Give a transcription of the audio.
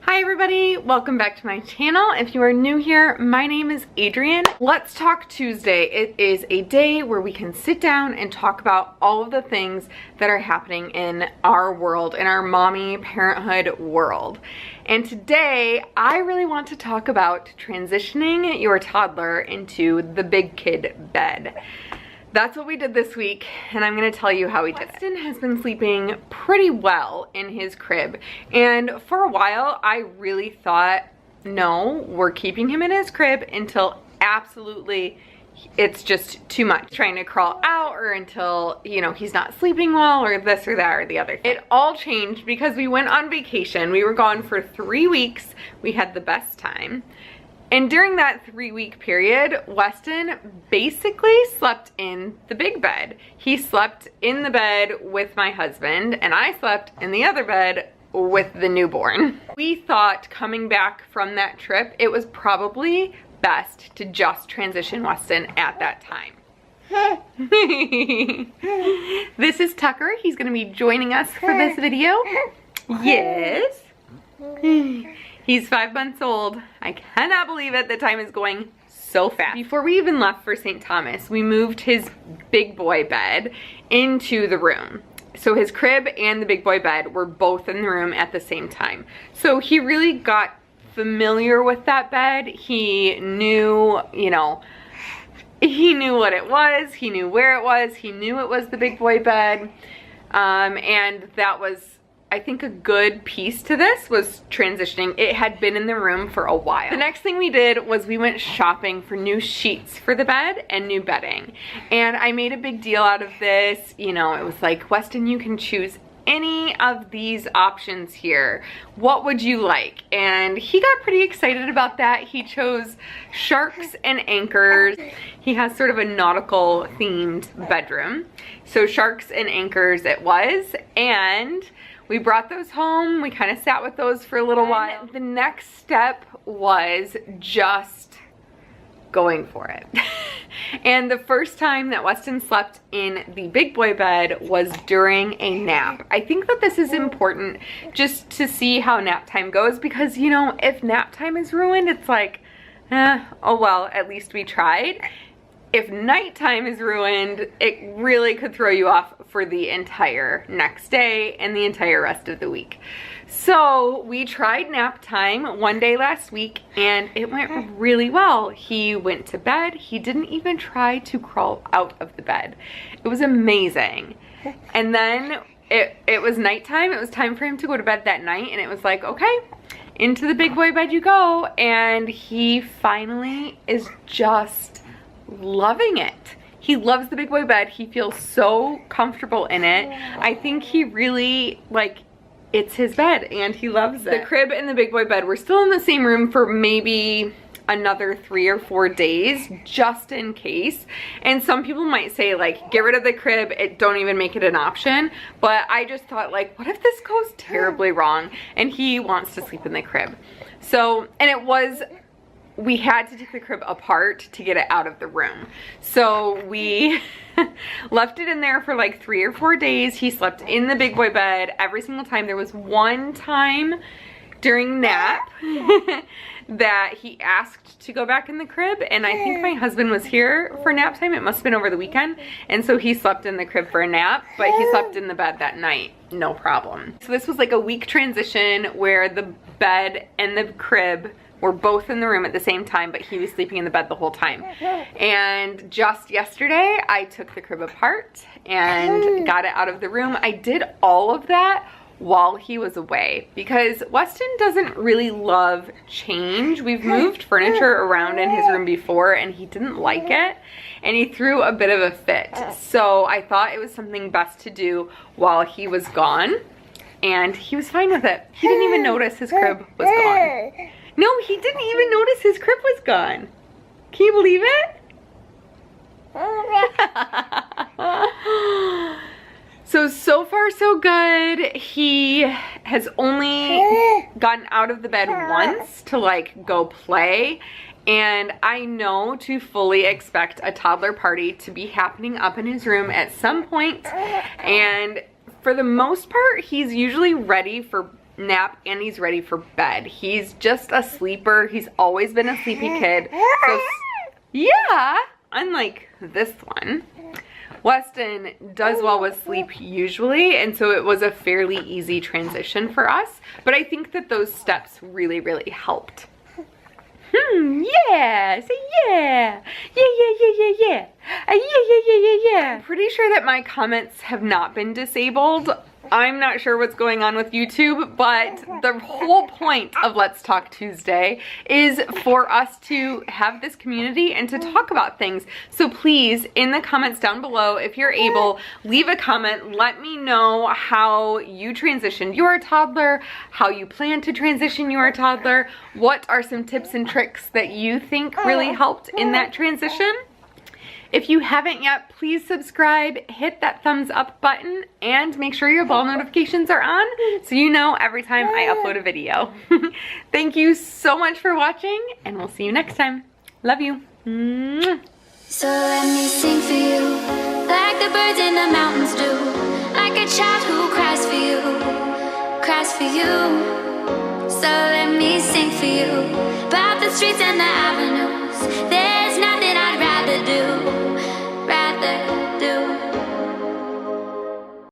Hi everybody, welcome back to my channel. If you are new here, my name is Adrienne. Let's Talk Tuesday. It is a day where we can sit down and talk about all of the things that are happening in our world, in our mommy parenthood world. And today, I really want to talk about transitioning your toddler into the big kid bed. That's what we did this week, and I'm gonna tell you how we did it. Weston has been sleeping pretty well in his crib, and for a while, I really thought, no, we're keeping him in his crib until absolutely it's just too much. Trying to crawl out, or until, you know, he's not sleeping well, or this or that or the other thing. It all changed because we went on vacation. We were gone for 3 weeks. We had the best time. And during that 3-week period, Weston basically slept in the big bed. He slept in the bed with my husband, and I slept in the other bed with the newborn. We thought coming back from that trip, it was probably best to just transition Weston at that time. This is Tucker. He's gonna be joining us for this video. Yes. He's 5 months old. I cannot believe it. The time is going so fast. Before we even left for St. Thomas, we moved his big boy bed into the room. So his crib and the big boy bed were both in the room at the same time. So he really got familiar with that bed. He knew, you know, he knew what it was. He knew where it was. He knew it was the big boy bed. And that was, I think, a good piece to this was transitioning. It had been in the room for a while. The next thing we did was we went shopping for new sheets for the bed and new bedding. And I made a big deal out of this. You know, it was like, Weston, you can choose any of these options here. What would you like? And he got pretty excited about that. He chose sharks and anchors. He has sort of a nautical themed bedroom. So sharks and anchors it was. And we brought those home. We kind of sat with those for a little while. The next step was just going for it. And the first time that Weston slept in the big boy bed was during a nap. I think that this is important just to see how nap time goes, because, you know, if nap time is ruined, it's like, oh well, at least we tried. If nighttime is ruined, it really could throw you off for the entire next day and the entire rest of the week. So we tried nap time one day last week, and it went really well. He went to bed. He didn't even try to crawl out of the bed. It was amazing. And then it was nighttime. It was time for him to go to bed that night, and it was like, okay, into the big boy bed you go. And he finally is just loving it. He loves the big boy bed. He feels so comfortable in it. I think he really, like, it's his bed and he loves it. The crib and the big boy bed were still in the same room for maybe another 3 or 4 days, just in case. And some people might say, like, get rid of the crib, don't even make it an option. But I just thought, like, what if this goes terribly wrong and he wants to sleep in the crib? So, and it was, we had to take the crib apart to get it out of the room. So we left it in there for like 3 or 4 days. He slept in the big boy bed every single time. There was one time during nap that he asked to go back in the crib, and I think my husband was here for nap time. It must have been over the weekend. And so he slept in the crib for a nap, but he slept in the bed that night, no problem. So this was like a week transition where the bed and the crib were both in the room at the same time, but he was sleeping in the bed the whole time. And just yesterday, I took the crib apart and got it out of the room. I did all of that while he was away, because Weston doesn't really love change. We've moved furniture around in his room before, and he didn't like it, and he threw a bit of a fit. So I thought it was something best to do while he was gone, and he was fine with it. He didn't even notice his crib was gone. No, he didn't even notice his crib was gone. Can you believe it? So far so good. He has only gotten out of the bed once to like go play. And I know to fully expect a toddler party to be happening up in his room at some point. And for the most part, he's usually ready for nap and he's ready for bed. He's just a sleeper. He's always been a sleepy kid. So yeah, unlike this one. Weston does well with sleep usually, and so it was a fairly easy transition for us. But I think that those steps really, really helped. Yeah, say yeah. Yeah. Yeah. I'm pretty sure that my comments have not been disabled. I'm not sure what's going on with YouTube, but the whole point of Let's Talk Tuesday is for us to have this community and to talk about things. So please, in the comments down below, if you're able, leave a comment. Let me know how you transitioned your toddler, how you plan to transition your toddler. What are some tips and tricks that you think really helped in that transition? If you haven't yet, please subscribe, hit that thumbs up button, and make sure your bell notifications are on so you know every time I upload a video. Thank you so much for watching, and we'll see you next time. Love you. So let me sing for you, like the birds in the mountains do, like a child who cries for you, cries for you. So let me sing for you, about the streets and the avenue.